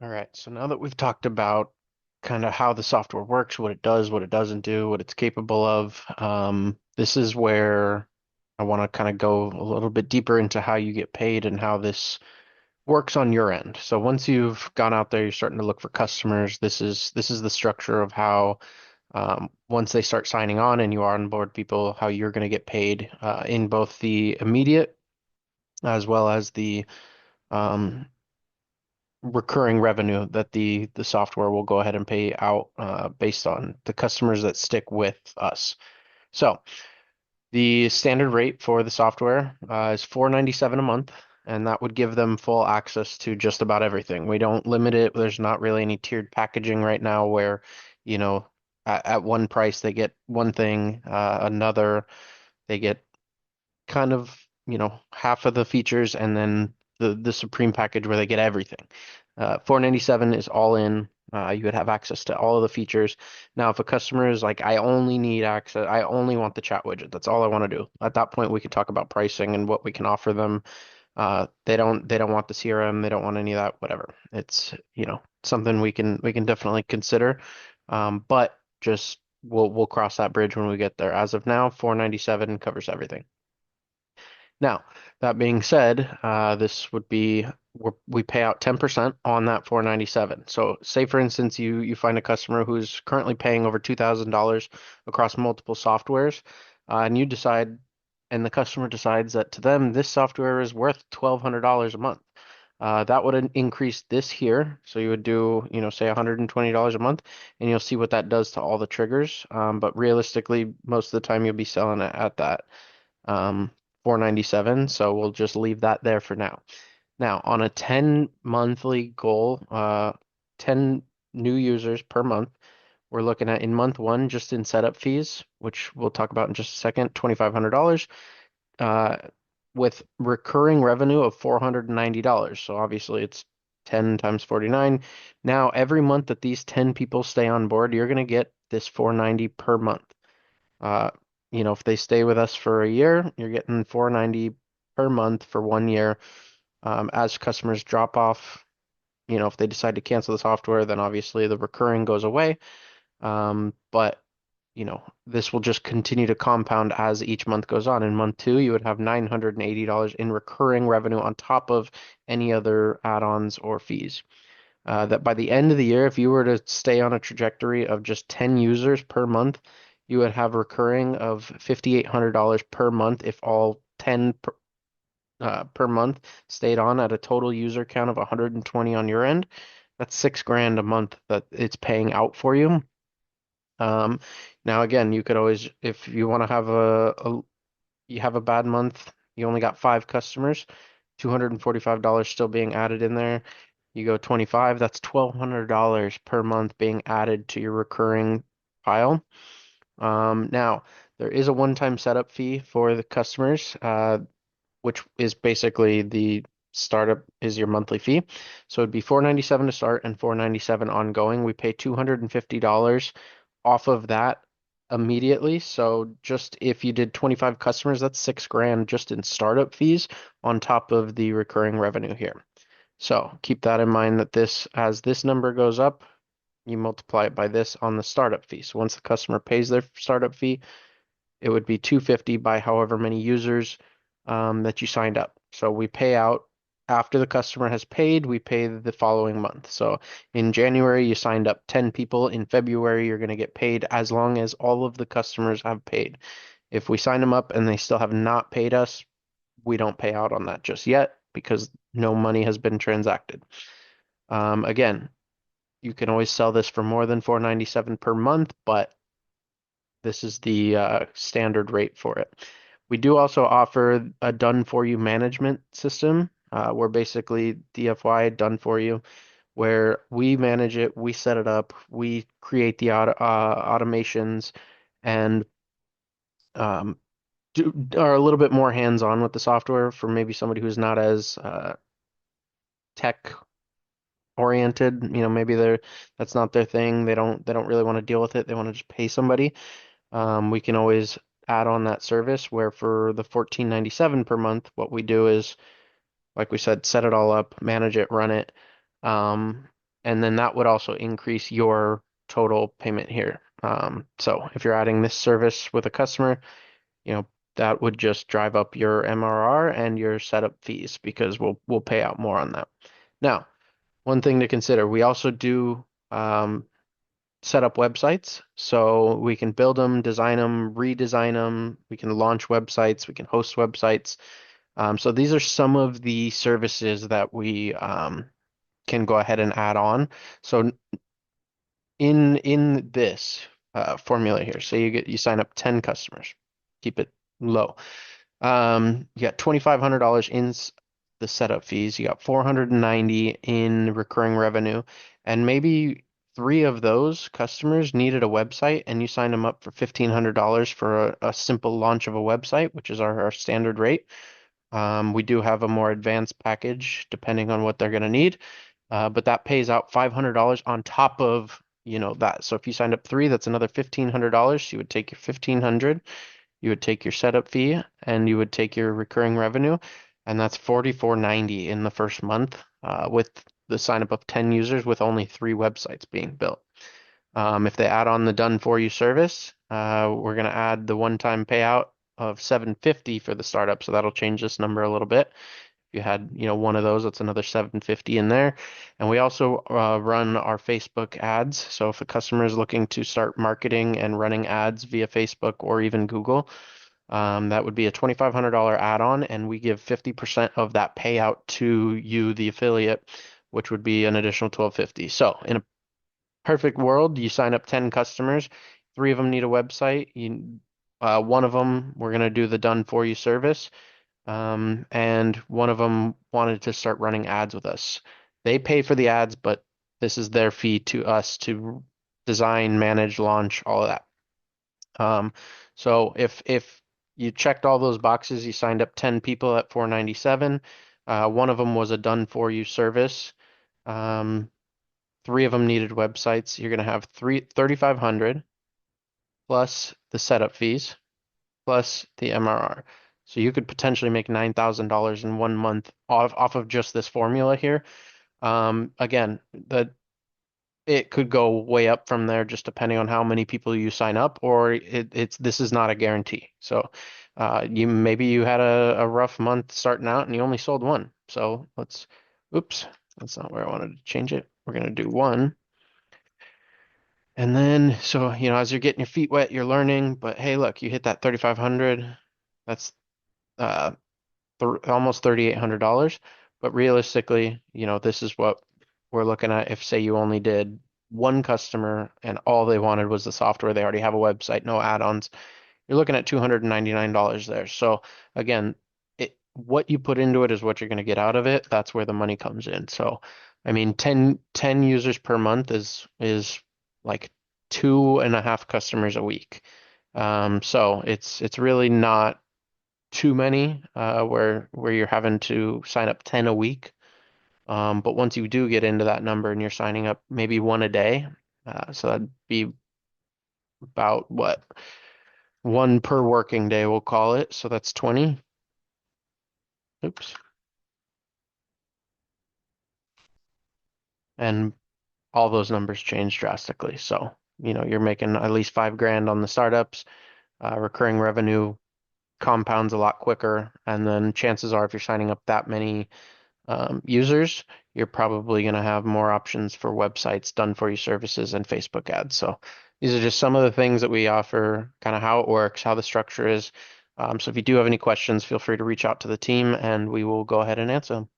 All right, so now that we've talked about kind of how the software works, what it does, what it doesn't do, what it's capable of, this is where I want to kind of go a little bit deeper into how you get paid and how this works on your end. So once you've gone out there, you're starting to look for customers. This is the structure of how once they start signing on and you are on board people, how you're going to get paid in both the immediate as well as the um, recurring revenue that the software will go ahead and pay out based on the customers that stick with us. So the standard rate for the software is $4.97 a month, and that would give them full access to just about everything. We don't limit it. There's not really any tiered packaging right now where, you know, at one price they get one thing, another they get kind of, half of the features, and then the Supreme package where they get everything. 497 is all in. You would have access to all of the features. Now, if a customer is like, I only need access, I only want the chat widget, that's all I want to do. At that point, we can talk about pricing and what we can offer them. They don't want the CRM, they don't want any of that, whatever. It's, something we can definitely consider. But just we'll cross that bridge when we get there. As of now, 497 covers everything. Now, that being said, this would be we pay out 10% on that 497. So, say for instance, you find a customer who's currently paying over $2,000 across multiple softwares, and you decide, and the customer decides that to them this software is worth $1,200 a month. That would increase this here. So you would do, say $120 a month, and you'll see what that does to all the triggers. But realistically, most of the time you'll be selling it at that um, 497. So we'll just leave that there for now. Now, on a 10 monthly goal, 10 new users per month, we're looking at in month one, just in setup fees, which we'll talk about in just a second, $2,500, uh, with recurring revenue of $490. So obviously it's 10 times 49. Now, every month that these 10 people stay on board, you're going to get this 490 per month. Uh, if they stay with us for a year, you're getting 490 per month for 1 year. As customers drop off, if they decide to cancel the software, then obviously the recurring goes away. But this will just continue to compound as each month goes on. In month two, you would have $980 in recurring revenue on top of any other add-ons or fees. That by the end of the year, if you were to stay on a trajectory of just 10 users per month, you would have recurring of $5,800 per month if all 10 per month stayed on at a total user count of 120 on your end. That's 6 grand a month that it's paying out for you. Um, Now again, you could always, if you want to have you have a bad month, you only got 5 customers, $245 still being added in there. You go 25, that's $1,200 per month being added to your recurring pile. Now, there is a one-time setup fee for the customers, which is basically the startup is your monthly fee. So it'd be 497 to start and 497 ongoing. We pay $250 off of that immediately. So just if you did 25 customers, that's 6 grand just in startup fees on top of the recurring revenue here. So keep that in mind that as this number goes up, you multiply it by this on the startup fee. So once the customer pays their startup fee, it would be 250 by however many users that you signed up. So we pay out after the customer has paid, we pay the following month. So in January, you signed up 10 people. In February, you're going to get paid as long as all of the customers have paid. If we sign them up and they still have not paid us, we don't pay out on that just yet because no money has been transacted. Again, you can always sell this for more than 497 per month, but this is the standard rate for it. We do also offer a done for you management system. We're basically DFY done for you, where we manage it, we set it up, we create the automations, and um, are a little bit more hands-on with the software for maybe somebody who's not as tech oriented. Maybe that's not their thing. They don't really want to deal with it. They want to just pay somebody. We can always add on that service where for the 1497 per month, what we do is, like we said, set it all up, manage it, run it. Um, and then that would also increase your total payment here. So if you're adding this service with a customer, you know, that would just drive up your MRR and your setup fees because we'll pay out more on that. Now, one thing to consider, we also do set up websites. So we can build them, design them, redesign them. We can launch websites. We can host websites. So these are some of the services that we can go ahead and add on. So in this formula here, so you sign up 10 customers, keep it low. You got $2,500 in the setup fees. You got 490 in recurring revenue, and maybe three of those customers needed a website, and you signed them up for $1,500 for a simple launch of a website, which is our standard rate. We do have a more advanced package depending on what they're going to need, but that pays out $500 on top of, that. So if you signed up three, that's another $1,500. You would take your 1,500, you would take your setup fee, and you would take your recurring revenue, and that's 44.90 in the first month, with the sign up of 10 users with only three websites being built. If they add on the done for you service, we're going to add the one-time payout of 750 for the startup, so that'll change this number a little bit. If you had, one of those, that's another 750 in there. And we also run our Facebook ads. So if a customer is looking to start marketing and running ads via Facebook or even Google, that would be a $2,500 add-on, and we give 50% of that payout to you, the affiliate, which would be an additional 1,250. So in a perfect world, you sign up 10 customers, three of them need a website. One of them, we're going to do the done for you service. And one of them wanted to start running ads with us. They pay for the ads, but this is their fee to us to design, manage, launch, all of that. So if you checked all those boxes, you signed up 10 people at 497. One of them was a done for you service. Three of them needed websites. You're gonna have 3,500 plus the setup fees plus the MRR. So you could potentially make $9,000 in 1 month off of just this formula here. Again, it could go way up from there just depending on how many people you sign up, or this is not a guarantee. So maybe you had a rough month starting out and you only sold one. So oops, that's not where I wanted to change it. We're gonna do one. And then, so, as you're getting your feet wet, you're learning, but hey, look, you hit that 3,500. That's uh, almost $3,800. But realistically, this is what we're looking at. If, say, you only did one customer and all they wanted was the software, they already have a website, no add-ons, you're looking at $299 there. So again, what you put into it is what you're going to get out of it. That's where the money comes in. So, I mean, 10 users per month is like 2.5 customers a week. So it's really not too many where you're having to sign up 10 a week. But once you do get into that number and you're signing up maybe one a day, so that'd be about what? One per working day, we'll call it. So that's 20. Oops. And all those numbers change drastically. So, you're making at least 5 grand on the startups. Recurring revenue compounds a lot quicker. And then chances are, if you're signing up that many users, you're probably going to have more options for websites, done for you services, and Facebook ads. So these are just some of the things that we offer, kind of how it works, how the structure is. So if you do have any questions, feel free to reach out to the team and we will go ahead and answer them.